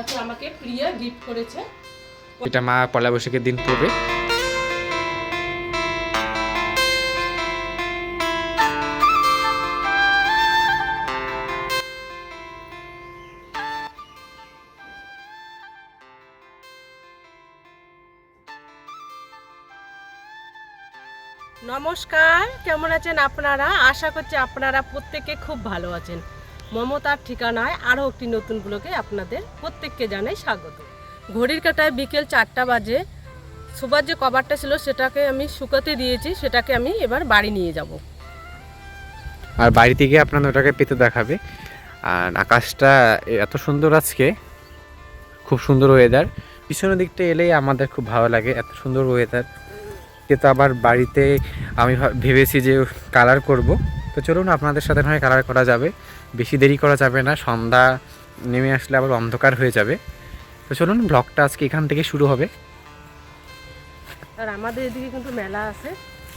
আচ্ছা, আমাকে প্রিয়া গিফট করেছে। এটা মা পয়লা বৈশাখের দিন পরবে। নমস্কার, কেমন আছেন আপনারা? আশা করছি আপনারা প্রত্যেকে খুব ভালো আছেন। মমতার ঠিকানায় আরও একটি নতুন ব্লগে আপনাদের প্রত্যেককে জানাই স্বাগত। ঘড়ির কাঁটায় বিকেল 4টা বাজে। সুপার যে কভারটা ছিল সেটাকে আমি শুকাতে দিয়েছি, সেটাকে আমি এবার বাড়ি নিয়ে যাব। আর বাড়ি থেকে আপনাদের ওটাকে পেতে দেখাবে। আর আকাশটা এত সুন্দর আজকে, খুব সুন্দর ওয়েদার। পিছনের দিকটা এলেই আমাদের খুব ভালো লাগে, এত সুন্দর ওয়েদার। কিন্তু আবার বাড়িতে আমি ভেবেছি যে কালার করব। তো চলুন আপনাদের সাথে নয় কালার করা যাবে, বেশি দেরি করা যাবে না, সন্ধ্যা নেমে আসলে আবার অন্ধকার হয়ে যাবে। তো চলুন ব্লগটা আজকে এখান থেকে শুরু হবে। আর আমাদের এদিকে কিন্তু মেলা আছে,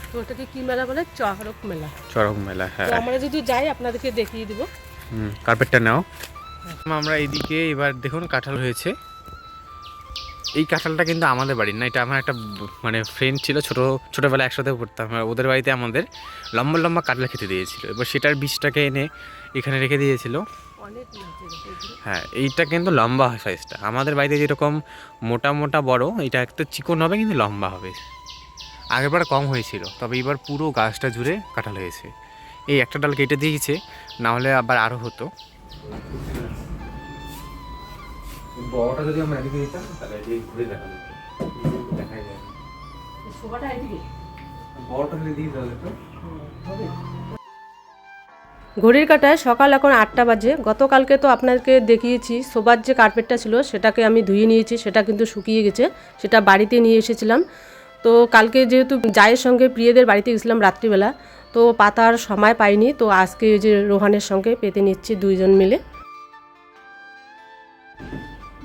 তো ওটাকে কি মেলা বলে? চড়ক মেলা। চড়ক মেলা, হ্যাঁ। তো আমরা যদি যাই আপনাদেরকে দেখিয়ে দিব। কার্পেটটা নাও। আমরা এইদিকে এবার দেখুন কাঁঠাল হয়েছে। এই কাঁঠালটা কিন্তু আমাদের বাড়ির না, এটা আমার একটা মানে ফ্রেন্ড ছিল, ছোটোবেলায় একসাথে পড়তাম। ওদের বাড়িতে আমাদের লম্বা লম্বা কাঁঠাল খেতে দিয়েছিল, এবার সেটার বীজটাকে এনে এখানে রেখে দিয়েছিল। হ্যাঁ, এইটা কিন্তু লম্বা হয় সাইজটা। আমাদের বাড়িতে যেরকম মোটা মোটা বড়, এটা একটু চিকন হবে কিন্তু লম্বা হবে। আগেরবার কম হয়েছিল, তবে এবার পুরো গাছটা জুড়ে কাঁঠাল হয়েছে। এই একটা ডাল কেটে দিয়েছে, না হলে আবার আরও হতো। বড়টা যদি আমরা এদিকে দিতাম তাহলে এদিকে ঘুরে দেখা যেত, দেখা যায় শোভাটা এদিকে। বড়টা যদি দিই তাহলে তো হবে। ঘড়ির কাঁটায় সকাল এখন 8টা বাজে। গতকালকে তো আপনাদেরকে দেখিয়েছি সোবার যে কার্পেটটা ছিল সেটাকে আমি ধুয়ে নিয়েছি, সেটা কিন্তু শুকিয়ে গেছে, সেটা বাড়িতে নিয়ে এসেছিলাম। তো কালকে যেহেতু জায়ের সঙ্গে প্রিয়দের বাড়িতে গেছিলাম রাত্রিবেলা, তো পাতার সময় পাইনি, তো আজকে ওই যে রোহানের সঙ্গে পেতে নিচ্ছি দুইজন মিলে।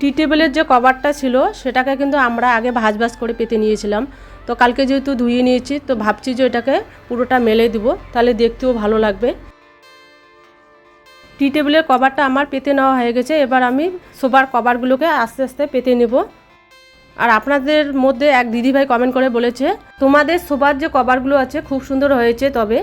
টি টেবিলের যে কভারটা ছিল সেটাকে কিন্তু আমরা আগে ভাঁজ করে পেতে নিয়েছিলাম। তো কালকে যেহেতু ধুয়ে নিয়েছি, তো ভাবছি যে এটাকে পুরোটা মেলে দিব, তাহলে দেখতেও ভালো লাগবে। টি টেবিলের কভারটা আমার পেতে নেওয়া হয়ে গেছে, এবার আমি সোফার কভারগুলোকে আস্তে আস্তে পেতে নেব। আর আপনাদের মধ্যে এক দিদিভাই কমেন্ট করে বলেছে তোমাদের সোফার যে কভারগুলো আছে খুব সুন্দর হয়েছে, তবে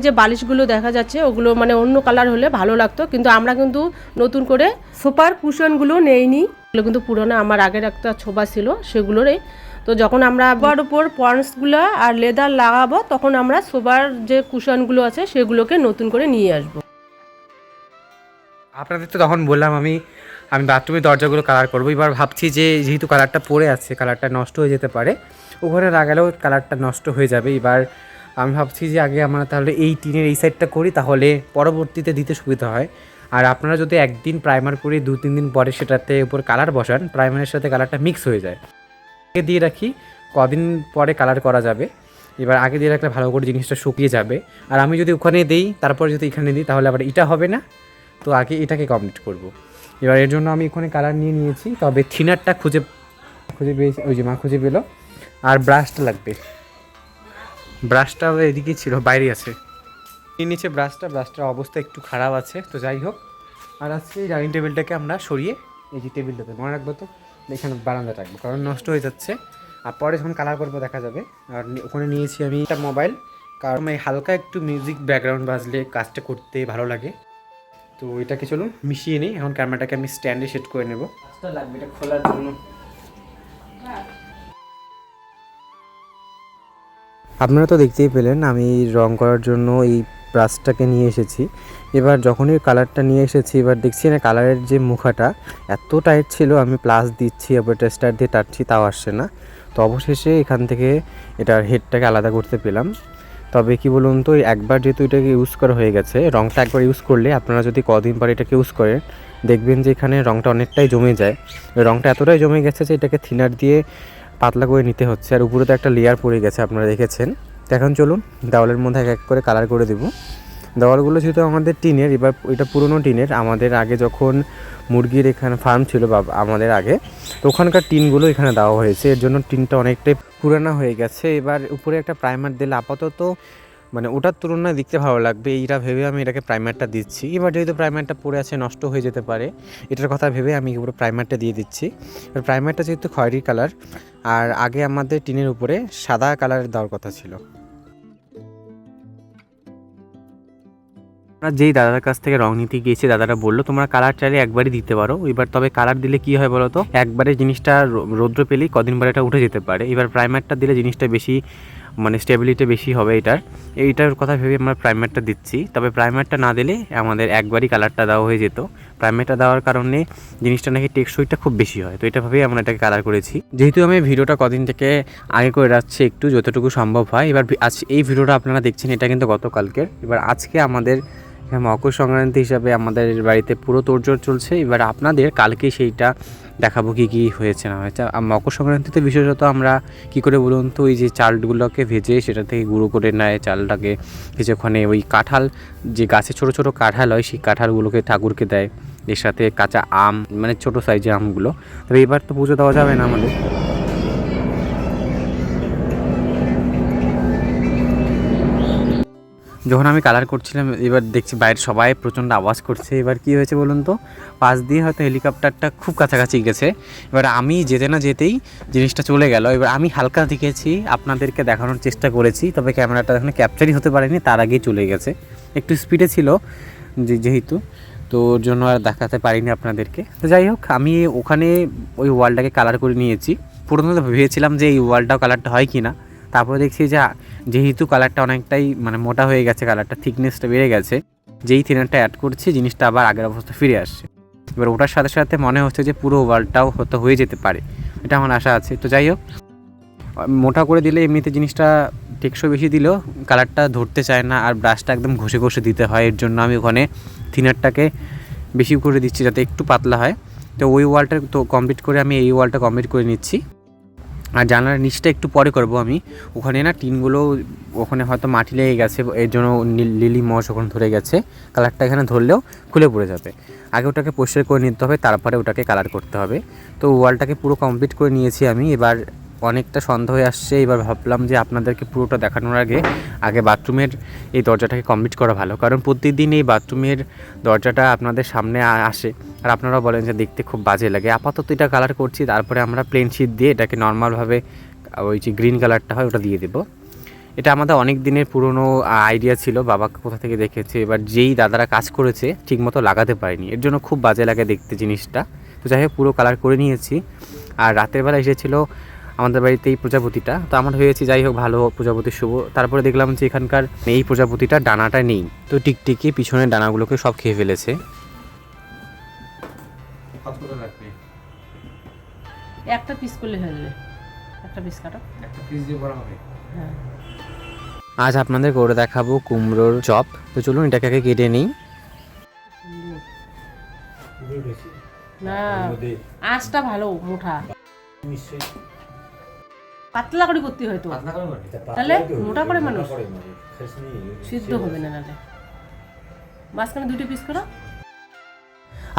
যে বালিশগুলো দেখা যাচ্ছে ওগুলো মানে অন্য কালার হলে ভালো লাগতো, কিন্তু আমরা কিন্তু নতুন করে সোফার কুশনগুলো নেইনি, এগুলো কিন্তু পুরোনো আমার আগের একটা সোফা ছিল সেগুলোরই। তো যখন আমরা আবার উপর পন্সগুলো আর লেদার লাগাবো তখন আমরা সোফার যে কুশনগুলো আছে সেগুলোকে নতুন করে নিয়ে আসবো। আপনাদের তো তখন বললাম আমি বাথরুমের দরজাগুলো কালার করবো। এবার ভাবছি যে যেহেতু কালারটা পড়ে আছে, কালারটা নষ্ট হয়ে যেতে পারে, ওখানে লাগালেও কালারটা নষ্ট হয়ে যাবে। এবার আমি ভাবছি যে আগে আমরা তাহলে এই টিনের এই সাইডটা করি, তাহলে পরবর্তীতে দিতে সুবিধা হয়। আর আপনারা যদি একদিন প্রাইমার করে 2-3 দিন পরে সেটাতে উপর কালার বসান, প্রাইমারের সাথে কালারটা মিক্স হয়ে যায়। আগে দিয়ে রাখি, কদিন পরে কালার করা যাবে। এবার আগে দিয়ে রাখলে ভালো করে জিনিসটা শুকিয়ে যাবে। আর আমি যদি ওখানে দিই তারপরে যদি এখানে দিই তাহলে আবার এটা হবে না, তো আগে এটাকে কমপ্লিট করব। এবার এর জন্য আমি ওখানে কালার নিয়ে নিয়েছি, তবে থিনারটা খুঁজে পেয়েছি, ওই যে মা খুঁজে পেলো। আর ব্রাশটা লাগবে, ব্রাশটা এদিকে ছিল, বাইরে আছে। নিয়ে নিচে ব্রাশটার অবস্থা একটু খারাপ আছে, তো যাই হোক। আর আজকে এই ডাইনিং টেবিলটাকে আমরা সরিয়ে এই যে টেবিলটাতে মনে রাখবো, তো এখানে বারান্দা রাখবো, কারণ নষ্ট হয়ে যাচ্ছে। আর পরে যখন কালার করবো দেখা যাবে। আর ওখানে নিয়েছি আমি একটা মোবাইল, কারণ এই হালকা একটু মিউজিক ব্যাকগ্রাউন্ড বাজলে কাজটা করতে ভালো লাগে। তো এটাকে চলুন মিশিয়ে নিই। এখন ক্যামেরাটাকে আমি স্ট্যান্ডে সেট করে নেব, কাজটা লাগবে এটা খোলার জন্য। আপনারা তো দেখতেই পেলেন আমি রং করার জন্য এই ব্রাশটাকে নিয়ে এসেছি। এবার যখনই কালারটা নিয়ে এসেছি, এবার দেখছি না কালারের যে মুখাটা এত টাইট ছিল, আমি প্লাস দিচ্ছি আবার টেস্টার দিয়ে টাটছি, তাও আসছে না। তো অবশেষে এখান থেকে এটার হেডটাকে আলাদা করতে পেলাম। তবে কি বলুন তো, একবার যেহেতু এটাকে ইউজ করা হয়ে গেছে, রঙটা একবার ইউজ করলে আপনারা যদি কদিন পরে এটাকে ইউজ করেন দেখবেন যে এখানে রঙটা অনেকটাই জমে যায়। রঙটা এতটাই জমে গেছে যে এটাকে থিনার দিয়ে পাতলা করে নিতে হচ্ছে। আর উপরে তো একটা লেয়ার পড়ে গেছে, আপনারা দেখেছেন। এখন চলুন দেওয়ালের মধ্যে এক এক করে কালার করে দেব। দেওয়ালগুলো যেহেতু আমাদের টিনের, এবার এটা পুরনো টিনের, আমাদের আগে যখন মুরগির এখানে ফার্ম ছিল বা আমাদের আগে, তো ওখানকার টিনগুলো এখানে দেওয়া হয়েছে, এর জন্য টিনটা অনেকটাই পুরানো হয়ে গেছে। এবার উপরে একটা প্রাইমার দিলে আপাতত মানে ওটার তুলনায় দেখতে ভালো লাগবে এইটা ভেবে আমি এটাকে প্রাইমারটা দিচ্ছি। এবার যেহেতু প্রাইমারটা পড়ে আছে নষ্ট হয়ে যেতে পারে এটার কথা ভেবে আমি পুরো প্রাইমারটা দিয়ে দিচ্ছি। এবার প্রাইমারটা যেহেতু খয়েরি কালার আর আগে আমাদের টিনের উপরে সাদা কালারের দেওয়ার কথা ছিল। আমরা যেই দাদার কাছ থেকে রং নিতে গিয়েছি দাদারা বললো তোমরা কালার চাইলে একবারই দিতে পারো। এবার তবে কালার দিলে কি হয় বলো তো, একবারে জিনিসটা রৌদ্র পেলেই কদিন পরে এটা উঠে যেতে পারে। এবার প্রাইমারটা দিলে জিনিসটা বেশি মানে স্টেবিলিটি বেশি হবে এইটার কথা ভেবে আমরা প্রাইমারটা দিচ্ছি। তবে প্রাইমারটা না দিলে আমাদের একবারই কালারটা দেওয়া হয়ে যেত। প্রাইমারটা দেওয়ার কারণে জিনিসটা নাকি টেকসইটা খুব বেশি হয়, তো এটা ভেবেই আমরা এটাকে কালার করেছি। যেহেতু আমি ভিডিওটা কদিন থেকে আগে করে রাখছি একটু যতটুকু সম্ভব হয়। এবার আজ এই ভিডিওটা আপনারা দেখছেন এটা কিন্তু গতকালকের। এবার আজকে আমাদের মকর সংক্রান্তি হিসাবে আমাদের বাড়িতে পুরো তোড়জোড় চলছে। এবার আপনাদের কালকে সেইটা দেখাবো কী কী হয়েছে না হয়েছে। মকর সংক্রান্তিতে বিশেষত আমরা কী করে বলুন তো, ওই যে চালগুলোকে ভেজে সেটা থেকে গুঁড়ো করে নেয় চালটাকে, ভেজে ওখানে ওই কাঁঠাল যে গাছে ছোটো ছোটো কাঁঠাল হয় সেই কাঁঠালগুলোকে ঠাকুরকে দেয়, এর সাথে কাঁচা আম মানে ছোটো সাইজের আমগুলো। তবে এবার তো পুজো দেওয়া যাবে না আমাদের। যখন আমি কালার করছিলাম এবার দেখছি বাইরে সবাই প্রচণ্ড আওয়াজ করছে। এবার কি হয়েছে বলুন তো, পাশ দিয়ে হয়তো হেলিকপ্টারটা খুব কাছাকাছি গেছে। এবার আমি যেতে না যেতেই জিনিসটা চলে গেল। এবার আমি হালকা দেখেছি, আপনাদেরকে দেখানোর চেষ্টা করেছি, তবে ক্যামেরাটা এখানে ক্যাপচারই হতে পারেনি, তার আগেই চলে গেছে। একটু স্পিডে ছিল যেহেতু, তো ওর জন্য আর দেখাতে পারিনি আপনাদেরকে। তো যাই হোক, আমি ওখানে ওই ওয়ালটাকে কালার করে নিয়েছি। প্রথমে ভেবেছিলাম যে এই ওয়ালটাও কালারটা হয় কি না, তারপরে দেখছি যে যেহেতু কালারটা অনেকটাই মানে মোটা হয়ে গেছে, কালারটা থিকনেসটা বেড়ে গেছে, যেই থিনারটা অ্যাড করছি জিনিসটা আবার আগের অবস্থা ফিরে আসছে। এবার ওটার সাথে সাথে মনে হচ্ছে যে পুরো ওয়ালটাও হয়তো হয়ে যেতে পারে, এটা আমার আশা আছে। তো যাই হোক, মোটা করে দিলে এমনিতে জিনিসটা টেকসই বেশি দিলেও কালারটা ধরতে চায় না, আর ব্রাশটা একদম ঘষে ঘষে দিতে হয়। এর জন্য আমি ওখানে থিনারটাকে বেশি করে দিচ্ছি যাতে একটু পাতলা হয়। তো ওই ওয়ালটা তো কমপ্লিট করে আমি এই ওয়ালটা কমপ্লিট করে নিচ্ছি। আর জানলার নিচটা একটু পরে করব আমি। ওখানে না টিনগুলো ওখানে হয়তো মাটি লেগে গেছে, এর জন্য লিলি মশ ওখানে ধরে গেছে, কালারটা এখানে ধরলেও খুলে পড়ে যাবে। আগে ওটাকে পরিষ্কার করে নিতে হবে, তারপরে ওটাকে কালার করতে হবে। তো ওয়ালটাকে পুরো কমপ্লিট করে নিয়েছি আমি। এবার অনেকটা সন্ধ্যা হয়ে আসছে, এবার ভাবলাম যে আপনাদেরকে পুরোটা দেখানোর আগে বাথরুমের এই দরজাটাকে কমপ্লিট করা ভালো, কারণ প্রতিদিন এই বাথরুমের দরজাটা আপনাদের সামনে আসে আর আপনারা বলেন যে দেখতে খুব বাজে লাগে। আপাতত এটা কালার করছি, তারপরে আমরা প্লেন শিট দিয়ে এটাকে নর্মালভাবে ওই যে গ্রিন কালারটা হয় ওটা দিয়ে দেবো। এটা আমাদের অনেক দিনের পুরনো আইডিয়া ছিল, বাবা কোথা থেকে দেখেছে। এবার যেই দাদারা কাজ করেছে ঠিকমতো লাগাতে পারেনি, এর জন্য খুব বাজে লাগে দেখতে জিনিসটা। তো যাই হোক, পুরো কালার করে নিয়েছি। আর রাতের বেলা এসেছিলো আমাদের বাড়িতে এই প্রজাপতিটা, তো আমার হয়েছে যাই হোক ভালো, প্রজাপতি শুভ। তারপরে দেখলাম যে এখানকার এই প্রজাপতিটা ডানাটা নেই, তো টিকটিকি পিছনের ডানাগুলোকে সব খেয়ে ফেলেছে। একটা পিস করলে হয়ে যাবে, একটা পিস কাটো, একটা পিস দিয়ে বড় হবে। হ্যাঁ। আজ আপনাদের করে দেখাবো কুমড়োর চপ। তো চলুন এটাকে আগে কেটে নিই। না, আঁশটা ভালো মোটা, পাতলা করে করতে হয় তো, তাহলে মোটা করে মানুষ সিদ্ধ হবে না, নাহলে মাঝখানে দুটো পিস করো।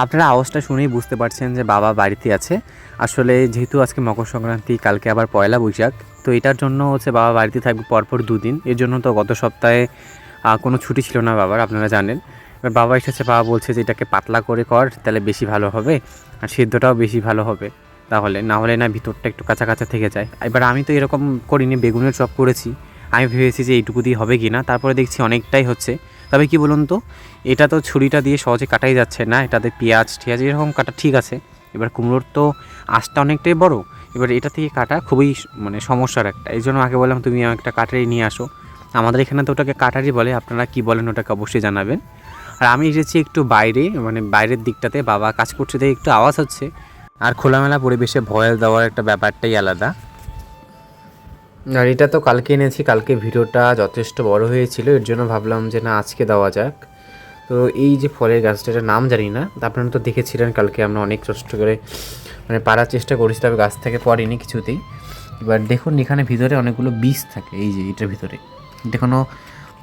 আপনারা আওয়াজটা শুনেই বুঝতে পারছেন যে বাবা বাড়িতে আছে। আসলে যেহেতু আজকে মকর সংক্রান্তি, কালকে আবার পয়লা বৈশাখ, তো এটার জন্য হচ্ছে বাবা বাড়িতে থাকবে পরপর দুদিন। এর জন্য তো গত সপ্তাহে কোনো ছুটি ছিল না বাবার, আপনারা জানেন। এবার বাবা এসেছে, বাবা বলছে যে এটাকে পাতলা করে কর, তাহলে বেশি ভালো হবে আর সিদ্ধটাও বেশি ভালো হবে, তাহলে না হলে না ভিতরটা একটু কাঁচা কাঁচা থেকে যায়। এবার আমি তো এরকম করিনি, বেগুনের চপ করেছি, আমি ভেবেছি যে এইটুকু দিয়ে হবে কি না, তারপরে দেখছি অনেকটাই হচ্ছে। তবে কি বলুন তো, এটা তো ছুরিটা দিয়ে সহজে কাটাই যাচ্ছে না, এটাতে পেঁয়াজ টিয়াজ এরকম কাটা ঠিক আছে। এবার কুমড়োর তো আঁশটা অনেকটাই বড়, এবার এটা থেকে কাটা খুবই মানে সমস্যার একটা। এই জন্য আগে বললাম তুমি একটা কাটারি নিয়ে আসো। আমাদের এখানে তো ওটাকে কাটারি বলে, আপনারা কি বলেন ওটাকে অবশ্যই জানাবেন। আর আমি এসেছি একটু বাইরে, মানে বাইরের দিকটাতে, বাবা কাজ করছে দেখে একটু আওয়াজ হচ্ছে। আর খোলামেলা পরিবেশে ভয়েস দেওয়ার একটা ব্যাপারটাই আলাদা। আর এটা তো কালকে এনেছি, কালকে ভিডিওটা যথেষ্ট বড় হয়েছিল, এর জন্য ভাবলাম যে না আজকে দেওয়া যাক। তো এই যে ফলের গাছটার নাম জানি না, আপনারা তো দেখেছিলেন কালকে আমরা অনেক কষ্ট করে মানে পারার চেষ্টা করেছি, তবে গাছ থেকে পড়েনি কিছুতেই। এবার দেখুন এখানে ভিতরে অনেকগুলো বীজ থাকে, এই যে এটার ভিতরে এটা কোনো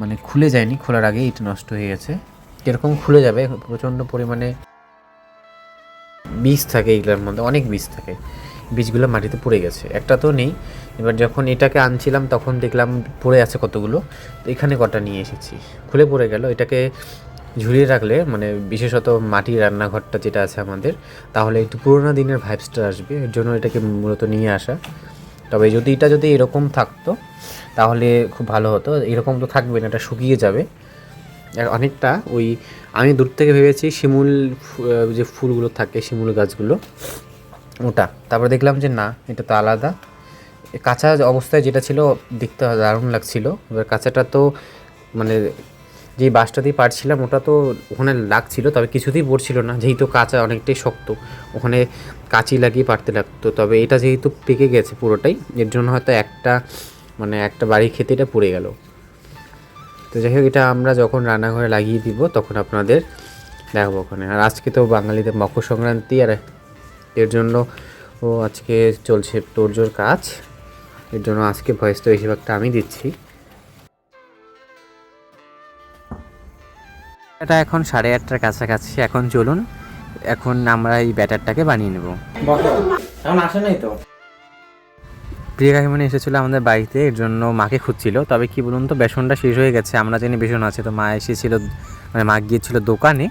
মানে খুলে যায়নি, খোলার আগে এটা নষ্ট হয়ে গেছে। এরকম খুলে যাবে, প্রচণ্ড পরিমাণে বীজ থাকে এইগুলোর মধ্যে, অনেক বীজ থাকে। বীজগুলো মাটিতে পড়ে গেছে, একটা তো নেই। এবার যখন এটাকে আনছিলাম তখন দেখলাম পড়ে আছে কতগুলো, তো এখানে কটা নিয়ে এসেছি, খুলে পড়ে গেল। এটাকে ঝুলিয়ে রাখলে মানে বিশেষত মাটির রান্নাঘরটা যেটা আছে আমাদের, তাহলে একটু পুরোনো দিনের ভাইবসটা আসবে, এর জন্য এটাকে মূলত নিয়ে আসা। তবে যদি এটা যদি এরকম থাকতো তাহলে খুব ভালো হতো, এরকম তো থাকবে না, এটা শুকিয়ে যাবে। আর অনেকটা ওই আমি দূর থেকে ভেবেছি শিমুল যে ফুলগুলো থাকে শিমুল গাছগুলো ওটা, তারপরে দেখলাম যে না, এটা তো আলাদা। কাঁচা অবস্থায় যেটা ছিল দেখতে দারুণ লাগছিল, এবার কাঁচাটা তো মানে যেই বাঁশটা দিয়ে পারছিলাম ওটা তো ওখানে লাগছিল, তবে কিছুতেই পড়ছিল না, যেহেতু কাঁচা অনেকটাই শক্ত, ওখানে কাঁচি লাগিয়ে পারতে লাগতো। তবে এটা যেহেতু পেকে গেছে পুরোটাই, এর জন্য হয়তো একটা বাড়ি খেতে এটা পড়ে গেল। তো যাই হোক, এটা আমরা যখন রান্নাঘরে লাগিয়ে দিব তখন আপনাদের দেখাবো ওখানে। আর আজকে তো বাঙালিদের মকর সংক্রান্তি, আর এর জন্য আজকে চলছে তোড়জোড় কাজ, এর জন্য আজকে ভয়েসটা বেশিরভাগটা আমি দিচ্ছি। এটা এখন 8:30টার কাছাকাছি, এখন চলুন এখন আমরা এই ব্যাটারটাকে বানিয়ে নেব। এখন আসে নাই তো প্রিয়া কাকিমণি এসেছিলো আমাদের বাড়িতে, এর জন্য মাকে খুঁজছিল। তবে কি বলুন তো, বেসনটা শেষ হয়ে গেছে, আমরা জানি বেসন আছে, তো মা এসেছিল মানে মা গিয়েছিল দোকানে,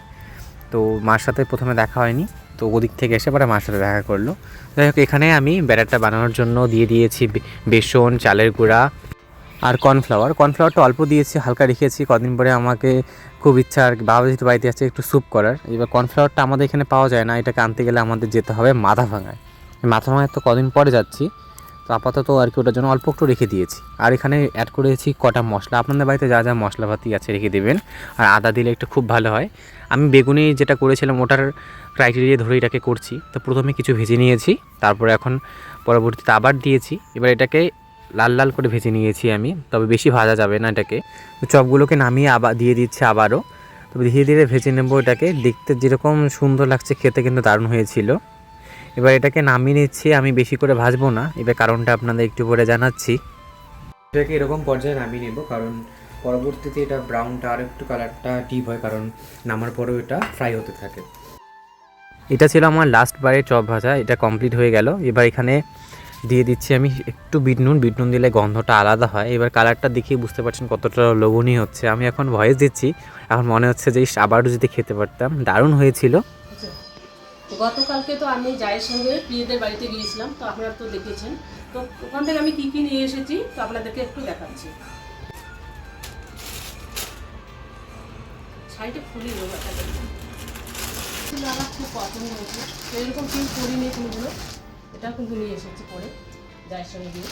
তো মার সাথে প্রথমে দেখা হয়নি, তো ওদিক থেকে এসে পরে মার সাথে দেখা করলো। যাই হোক, এখানে আমি ব্যাটারটা বানানোর জন্য দিয়ে দিয়েছি বেসন, চালের গুঁড়া আর কর্নফ্লাওয়ারটা অল্প দিয়েছি, হালকা রেখেছি। কদিন পরে আমাকে খুব ইচ্ছা আর বাবা যেহেতু বাড়িতে আছে একটু স্যুপ করার। এবার কর্নফ্লাওয়ারটা আমাদের এখানে পাওয়া যায় না, এটাকে আনতে গেলে আমাদের যেতে হবে মাথাভাঙায়। মাথাভাঙায় তো কদিন পরে যাচ্ছি, তো আপাতত আর কি ওটার জন্য অল্প একটু রেখে দিয়েছি। আর এখানে অ্যাড করেছি কটা মশলা, আপনাদের বাড়িতে যা যা মশলাপাতি আছে রেখে দেবেন। আর আদা দিলে একটু খুব ভালো হয়। আমি বেগুনি যেটা করেছিলাম ওটার ক্রাইটেরিয়া ধরে এটাকে করছি। তো প্রথমে কিছু ভেজে নিয়েছি, তারপরে এখন পরবর্তীতে আবার দিয়েছি। এবার এটাকে লাল লাল করে ভেজে নিয়েছি আমি, তবে বেশি ভাজা যাবে না এটাকে। তো চপগুলোকে নামিয়ে আবার দিয়ে দিচ্ছি আবারও, তবে ধীরে ধীরে ভেজে নেবো এটাকে। দেখতে যেরকম সুন্দর লাগছে, খেতে কিন্তু দারুণ হয়েছিল। এবার এটাকে নামিয়ে নিচ্ছি, আমি বেশি করে ভাজবো না, এবার কারণটা আপনাদের একটু পরে জানাচ্ছি। এটাকে এরকম পর্যায়ে নামিয়ে নেব, কারণ পরবর্তীতে এটা ব্রাউনটা আর একটু কালারটা ডিপ হয়, কারণ নামার পরেও এটা ফ্রাই হতে থাকে। এটা ছিল আমার লাস্ট বারের চপ ভাজা, এটা কমপ্লিট হয়ে গেল। এবার এখানে দিয়ে দিচ্ছি আমি একটু বিট নুন দিলে গন্ধটা আলাদা হয়। এবার কালারটা দেখিয়ে বুঝতে পারছেন কতটা লোভনীয় হচ্ছে। আমি এখন ভয়েস দিচ্ছি, এখন মনে হচ্ছে যে আবারও যদি খেতে পারতাম, দারুণ হয়েছিল। গতকালকে তো আমি জায়ের সঙ্গে প্রিয়দের বাড়িতে গিয়েছিলাম, তো আপনারা তো দেখেছেন। তো ওখান থেকে আমি কি কি নিয়ে এসেছি তো আপনাদেরকে একটু দেখাচ্ছি। শাড়িটা খুলি আমার খুব পছন্দ হয়েছে, তো এরকম পিন করিনি কোনোগুলো, এটা কিন্তু নিয়ে এসেছি পরে জায়ের সঙ্গে গিয়ে।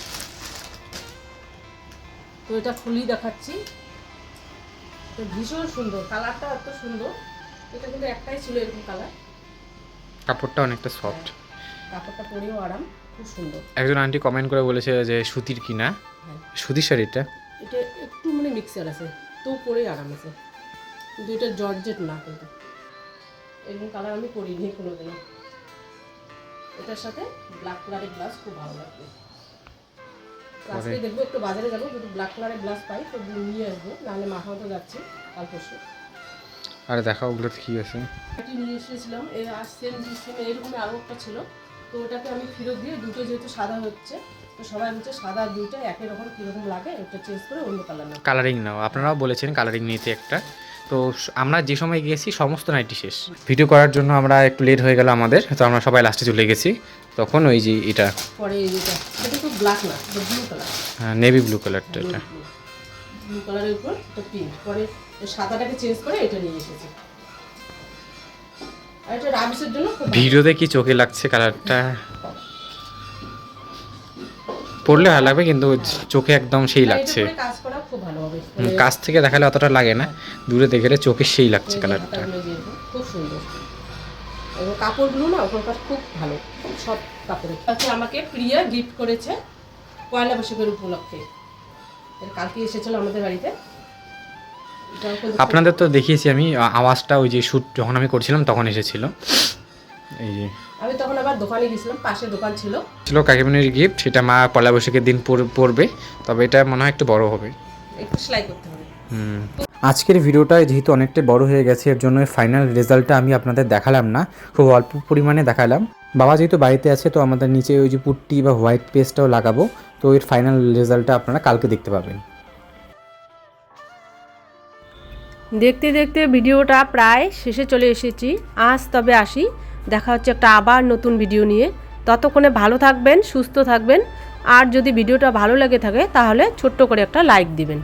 তো এটা খুলি দেখাচ্ছি, তো ভীষণ সুন্দর, কালারটা এত সুন্দর। এটা কিন্তু একটাই ছিল এরকম কালার, কাপড়টা অনেকটা সফট, কাপড়টা পরেও আরাম, খুব সুন্দর। একজন আন্টি কমেন্ট করে বলেছে যে সুতির কিনা, সুতির শাড়িটা এটা একটু মানে মিক্সার আছে, তো পরে আরাম আছে, কিন্তু এটা জর্জেট না, কিন্তু এরকম কালার আমি পরিনি কোনোদিনও। এটার সাথে ব্ল্যাক কালারের গ্লাস খুব ভালো লাগবে। আজকে দেখবো একটু বাজারে যাবো, যদি ব্ল্যাক কালারের গ্লাস পাই তো নিয়ে আসবো, নাহলে মাখাও তো যাচ্ছি কাল পরশু। আর দেখা ওগুলোতে কী আছে, এটি নিয়ে এসেছিলাম, সেম এরকম আরও একটা ছিল, তো ওটাকে আমি ফেরত দিয়ে, দুটো যেহেতু সাদা হচ্ছে, তো সবাই বলছে সাদা দুটো একই রকম কীরকম লাগে, ওটা চেঞ্জ করে অন্য কালার নাও, কালারিং নাও। আপনারাও বলেছেন কালারিং নিতে একটা। তো আমরা যে সময় গিয়েছি সমস্ত নাইটি শেষ, ভিডিও করার জন্য আমরা একটু লেট হয়ে গেল আমাদের, তো আমরা সবাই লাস্টে চলে গেছি। তখন ওই যে এটা পরে এটা তো ব্ল্যাক না, ব্লু কালার, হ্যাঁ নেভি ব্লু কালারটা, এটা ব্লু কালারের উপর একটা পিঙ্ক, পরে সাদাটাকে চেঞ্জ করে এটা নিয়ে এসেছি। আর এটা রাবিসের জন্য ভিডিওতে কি চোখে লাগছে কালারটা, পরলে ভালো লাগবে, কিন্তু চোখে একদম সেই লাগছে। কাজ করা খুব ভালো হবে, কাছ থেকে দেখালে অতটা লাগে না, দূরে দেখলে চোখে সেই লাগছে কালারটা, খুব সুন্দর। এবং কাপড়গুলো না ওখানকার খুব ভালো, সব কাপড়ের। তাতে আমাকে প্রিয়া গিফট করেছে পয়লা বৈশাখের উপলক্ষে, কালকে এসেছিল আমাদের বাড়িতে। আপনাদের তো দেখিয়েছি আমি আওয়াজটা, ওই যে শ্যুট যখন আমি করছিলাম তখন এসেছিল। এই যে আমি তখন আবার দোকানে গেছিলাম, পাশে দোকান ছিল কাকিমণির গিফট, সেটা মা পয়লা বৈশাখের দিন পরবে, তবে এটা মনে হয় একটু বড় হবে, একটু সেলাই করতে হবে। আজকের ভিডিওটা যেহেতু অনেকটা বড় হয়ে গেছে, এর জন্য ফাইনাল রেজাল্টটা আমি আপনাদের দেখালাম না, খুব অল্প পরিমাণে দেখালাম। বাবা যেহেতু বাড়িতে আছে তো আমাদের নিচে ওই যে পুট্টি বা হোয়াইট পেস্টটাও লাগাবো, তো এর ফাইনাল রেজাল্টটা আপনারা কালকে দেখতে পাবেন। দেখতে দেখতে ভিডিওটা প্রায় শেষে চলে এসেছি। আজ তবে আসি, দেখা হচ্ছে একটা আবার নতুন ভিডিও নিয়ে। ততক্ষণে ভালো থাকবেন, সুস্থ থাকবেন। আর যদি ভিডিওটা ভালো লেগে থাকে তাহলে ছোট্ট করে একটা লাইক দিবেন।